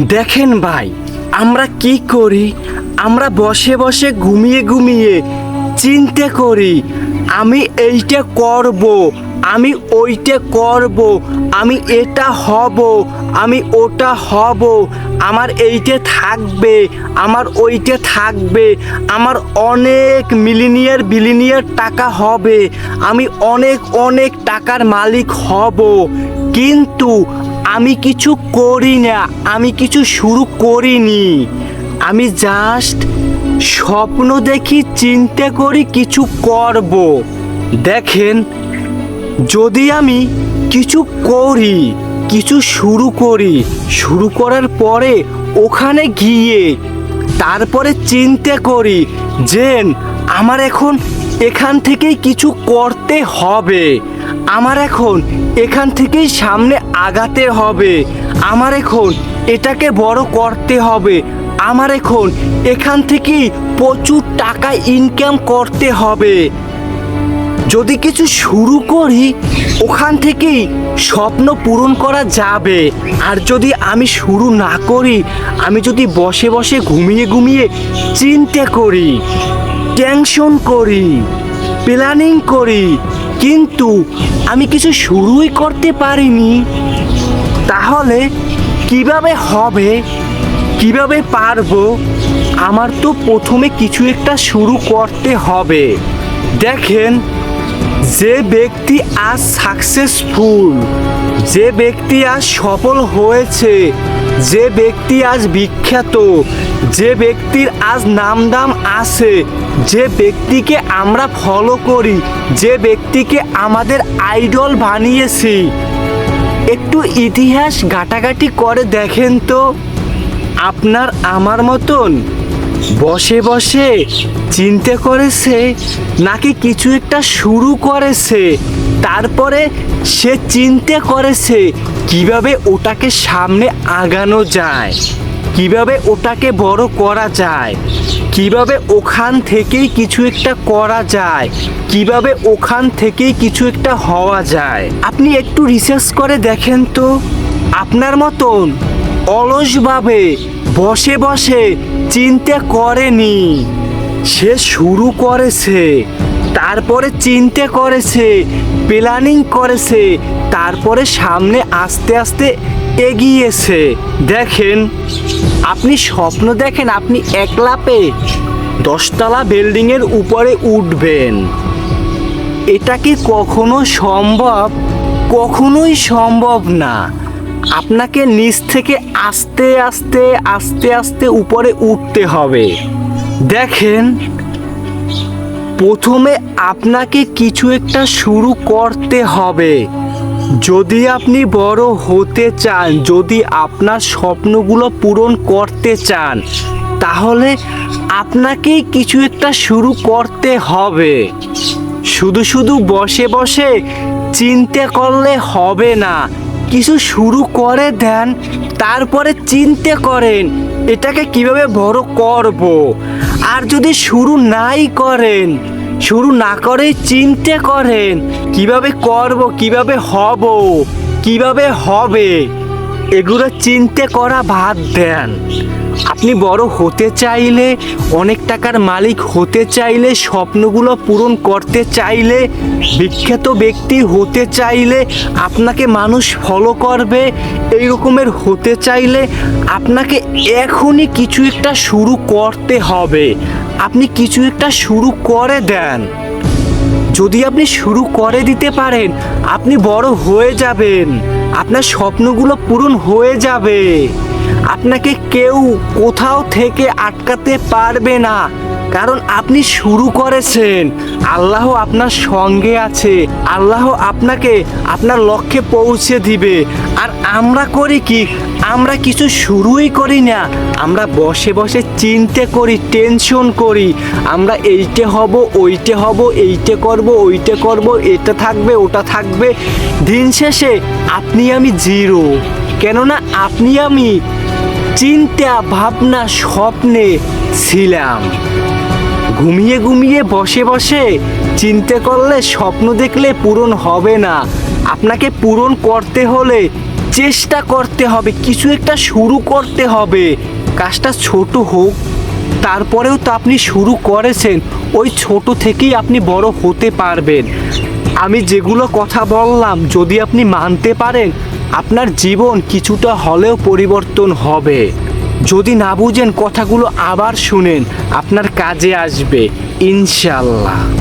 দেখেন ভাই, আমরা কি করি? আমরা বসে বসে ঘুমিয়ে ঘুমিয়ে চিন্তা করি, আমি এইটা করব, আমি ওইটা করব, আমি এটা হব, আমি ওটা হব, আমার এইটা থাকবে, আমার ওইটা থাকবে, আমার অনেক মিলিনিয়ার বিলিনিয়ার টাকা হবে, আমি অনেক অনেক টাকার মালিক হব। কিন্তু আমি কিছু করি না, আমি কিছু শুরু করিনি। আমি জাস্ট স্বপ্ন দেখি, চিন্তা করি কিছু করব। দেখেন, যদি আমি কিছু করি, কিছু শুরু করি, শুরু করার পরে ওখানে গিয়ে তারপরে চিন্তা করি যে আমার এখন এখান থেকেই কিছু করতে হবে, আমার এখন এখান থেকেই সামনে আগাতে হবে, আমার এখন এটাকে বড় করতে হবে, আমার এখন এখান থেকেই প্রচুর টাকা ইনকাম করতে হবে। যদি কিছু শুরু করি, ওখান থেকেই স্বপ্ন পূরণ করা যাবে। আর যদি আমি শুরু না করি, আমি যদি বসে বসে ঘুমিয়ে ঘুমিয়ে চিন্তা করি, টেনশন করি, প্ল্যানিং করি, কিন্তু আমি কিছু শুরুই করতে পারিনি, তাহলে কিভাবে হবে, কিভাবে পারবো? আমার তো প্রথমে কিছু একটা শুরু করতে হবে। দেখেন, যে ব্যক্তি আজ সাকসেসফুল, যে ব্যক্তি আজ সফল হয়েছে, যে ব্যক্তি আজ বিখ্যাত, যে ব্যক্তির আজ নাম দাম আছে, যে ব্যক্তিকে আমরা ফলো করি, যে ব্যক্তিকে আমাদের আইডল বানিয়েছি, একটু ইতিহাস ঘাটাঘাটি করে দেখেন তো, আপনার আমার মতন বসে বসে চিন্তা করেছে, নাকি কিছু একটা শুরু করেছে, তারপরে সে চিন্তা করেছে কিভাবে ওটাকে সামনে আগানো যায়, কিভাবে ওটাকে বড় করা যায়, কিভাবে ওখান থেকেই কিছু একটা করা যায়, কিভাবে ওখান থেকেই কিছু একটা হওয়া যায়। আপনি একটু রিসার্চ করে দেখেন তো, আপনার মতন অলসভাবে বসে বসে চিন্তা করেনি, সে শুরু করেছে, তারপরে চিন্তা করেছে, প্ল্যানিং করেছে, তারপরে সামনে আস্তে আস্তে এগিয়েছে। দেখেন, আপনি স্বপ্ন দেখেন আপনি এক লাফে 10তলা বিল্ডিংয়ের উপরে উঠবেন, এটা কি কখনো সম্ভব? কখনোই সম্ভব না। আপনাকে নিচ থেকে আস্তে আস্তে আস্তে আস্তে উপরে উঠতে হবে। দেখেন, প্রথমে আপনাকে কিছু একটা শুরু করতে হবে। যদি আপনি বড় হতে চান, যদি আপনার স্বপ্নগুলো পূরণ করতে চান, তাহলে আপনাকেই কিছু একটা শুরু করতে হবে। শুধু শুধু বসে বসে চিন্তা করলে হবে না, কিছু শুরু করে দেন, তারপরে চিন্তা করেন এটাকে কিভাবে বড় করব। আর যদি শুরু নাই করেন, শুরু না করেই চিন্তা করেন কিভাবে করব, কিভাবে হব, কিভাবে হবে, এগুলো চিন্তা করা বাদ দেন। আপনি বড় হতে চাইলে, অনেক টাকার মালিক হতে চাইলে, স্বপ্নগুলো পূরণ করতে চাইলে, বিখ্যাত ব্যক্তি হতে চাইলে, আপনাকে মানুষ ফলো করবে, এই রকমের হতে চাইলে আপনাকে এখনই কিছু একটা শুরু করতে হবে। আপনি কিছু একটা শুরু করে দেন। যদি আপনি শুরু করে দিতে পারেন, আপনি বড় হয়ে যাবেন, আপনার স্বপ্নগুলো পূরণ হয়ে যাবে। আপনাকে কেউ কোথাও থেকে আটকাতে পারবে না, কারণ আপনি শুরু করেছেন। আল্লাহ আপনার সঙ্গে আছে, আল্লাহ আপনাকে আপনার লক্ষ্যে পৌঁছে দিবে। আর আমরা করি কি? আমরা কিছু শুরুই করি না, আমরা বসে বসে চিন্তা করি, টেনশন করি, আমরা এইটা হব, ওইটা হব, এইটা করব, ওইটা করব, এটা থাকবে, ওটা থাকবে। দিন শেষে আপনি আমি জিরো, কেননা আপনি আমি চিন্তা ভাবনা স্বপ্নে ছিলাম। ঘুমিয়ে ঘুমিয়ে বসে বসে চিন্তা করলে, স্বপ্ন দেখলে পূরণ হবে না। আপনাকে পূরণ করতে হলে চেষ্টা করতে হবে, কিছু একটা শুরু করতে হবে। কাজটা ছোট হোক, তারপরেও তো আপনি শুরু করেছেন, ওই ছোট থেকেই আপনি বড় হতে পারবেন। আমি যেগুলো কথা বললাম যদি আপনি মানতে পারেন, আপনার জীবন কিছুটা হলেও পরিবর্তন হবে। যদি না বুঝেন কথাগুলো আবার শুনেন, আপনার কাজে আসবে ইনশাল্লাহ।